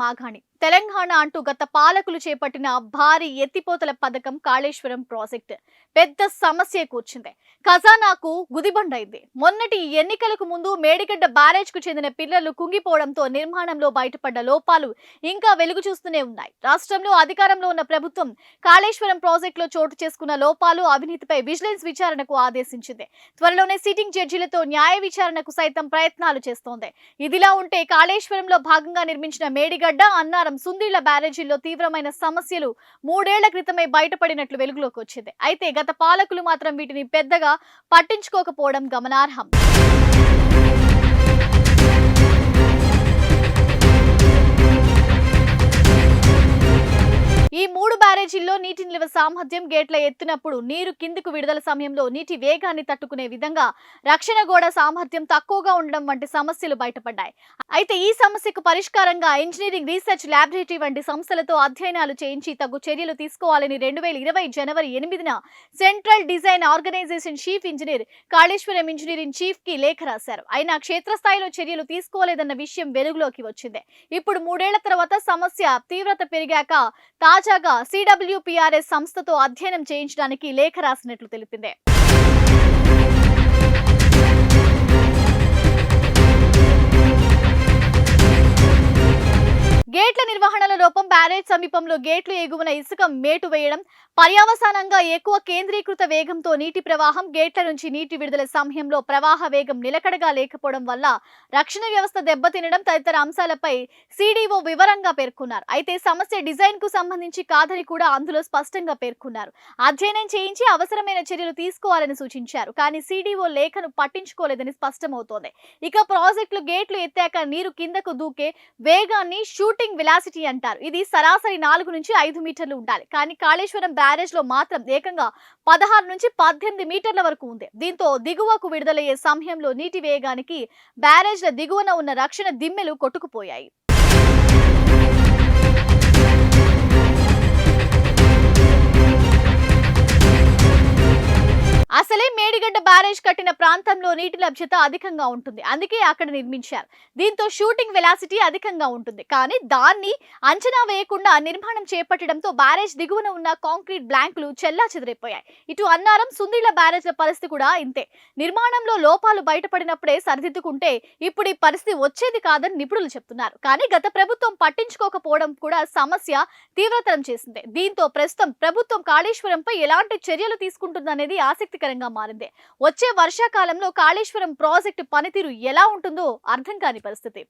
మాఘాణి. తెలంగాణ అంటూ గత పాలకులు చేపట్టిన భారీ ఎత్తిపోతల పథకం కాళేశ్వరం ప్రాజెక్ట్ పెద్ద సమస్య కూర్చుంది. ఖజానాకు గుదిబండైంది. మొన్నటి ఎన్నికలకు ముందు మేడిగడ్డ బ్యారేజ్ కు చెందిన పిల్లలు కుంగిపోవడంతో నిర్మాణంలో బయటపడ్డ లోపాలు ఇంకా వెలుగు చూస్తూనే ఉన్నాయి. రాష్ట్రంలో అధికారంలో ఉన్న ప్రభుత్వం కాళేశ్వరం ప్రాజెక్టులో చోటు చేసుకున్న లోపాలు, అవినీతిపై విజిలెన్స్ విచారణకు ఆదేశించింది. త్వరలోనే సిట్టింగ్ జడ్జీలతో న్యాయ విచారణకు సైతం ప్రయత్నాలు చేస్తోంది. ఇదిలా ఉంటే కాళేశ్వరంలో భాగంగా నిర్మించిన మేడిగడ్డ, అన్నారం, సుందిళ్ల బ్యారేజీల్లో తీవ్రమైన సమస్యలు 3 ఏళ్ల క్రితమే బయటపడినట్లు వెలుగులోకి వచ్చింది. అయితే గత పాలకులు మాత్రం వీటిని పెద్దగా పట్టించుకోకపోవడం గమనార్హం. ఈ 3 బ్యారేజీల్లో నీటి నిల్వ సామర్థ్యం, గేట్ల ఎత్తినప్పుడు నీరు కిందకు విడుదల సమయంలో నీటి వేగాన్ని తట్టుకునే విధంగా రక్షణ గోడ సామర్థ్యం తక్కువగా ఉండడం వంటి సమస్యలు బయటపడ్డాయి. అయితే ఈ సమస్యకు పరిష్కారంగా ఇంజనీరింగ్ రీసెర్చ్ ల్యాబొరేటరీ వంటి సంస్థలతో అధ్యయనాలు చేయించి తగు చర్యలు తీసుకోవాలని 2020 జనవరి 8న central design organization chief engineer, Kaleshwaram engineering chief కి లేఖ రాశారు. అయినా క్షేత్రస్థాయిలో చర్యలు తీసుకోలేదన్న విషయం వెలుగులోకి వచ్చింది. ఇప్పుడు 3 ఏళ్ల తర్వాత సమస్య తీవ్రత పెరిగాక తాజాగా CWPRS సంస్థతో అధ్యయనం చేయించడానికి లేఖ రాసినట్లు తెలిపింది. గేట్ల నిర్వహణల లోపం, బ్యారేజ్ సమీపంలో గేట్లు ఎగువన ఇసుక మేటు వేయడం, పర్యవసానంగా ఎక్కువ కేంద్రీకృత వేగంతో నీటి ప్రవాహం, గేట్ల నుంచి నీటి విడుదల సమయంలో ప్రవాహ వేగం నిలకడగా లేకపోవడం వల్ల రక్షణ వ్యవస్థ దెబ్బతినడం తదితర అంశాలపై CDO వివరంగా పేర్కొన్నారు. అయితే సమస్య డిజైన్ కు సంబంధించి కాదని కూడా అందులో స్పష్టంగా పేర్కొన్నారు. అధ్యయనం చేయించి అవసరమైన చర్యలు తీసుకోవాలని సూచించారు. కానీ CDO లేఖను పట్టించుకోలేదని స్పష్టమవుతోంది. ఇక ప్రాజెక్టులు గేట్లు ఎత్తాక నీరు కిందకు దూకే వేగాన్ని షూటింగ్ వెలాసిటీ అంటారు. ఇది సరాసరి 4 నుంచి 5 మీటర్లు ఉండాలి. కానీ కాళేశ్వరం బ్యారేజ్ లో మాత్రం ఏకంగా 16 నుంచి 18 మీటర్ల వరకు ఉంది. దీంతో దిగువకు విడుదలయ్యే సమయంలో నీటి వేగానికి బ్యారేజ్ల దిగువన ఉన్న రక్షణ దిమ్మెలు కొట్టుకుపోయాయి. అసలే మేడిగడ్డ బ్యారేజ్ కట్టిన ప్రాంతంలో నీటి లభ్యత అధికంగా ఉంటుంది. అందుకే అక్కడ నిర్మించారు. దీంతో షూటింగ్ వెలాసిటీ అధికంగా ఉంటుంది. కానీ దాన్ని అంచనా వేయకుండా నిర్మాణం చేపట్టడంతో బ్యారేజ్ దిగువన ఉన్న కాంక్రీట్ బ్లాంకులు చెల్లాచెదిరైపోయాయి. ఇటు అన్నారం, సుందిళ్ల బ్యారేజ్ల పరిస్థితి కూడా ఇంతే. నిర్మాణంలో లోపాలు బయటపడినప్పుడే సరిదిద్దుకుంటే ఇప్పుడు ఈ పరిస్థితి వచ్చేది కాదని నిపుణులు చెప్తున్నారు. కానీ గత ప్రభుత్వం పట్టించుకోకపోవడం కూడా సమస్య తీవ్రతరం చేసింది. దీంతో ప్రస్తుతం ప్రభుత్వం కాళేశ్వరంపై ఎలాంటి చర్యలు తీసుకుంటుందనేది ఆసక్తికరంగా మారింది. వచ్చే వర్షాకాలంలో కాళేశ్వరం ప్రాజెక్టు పనితీరు ఎలా ఉంటుందో అర్థం కాని పరిస్థితి.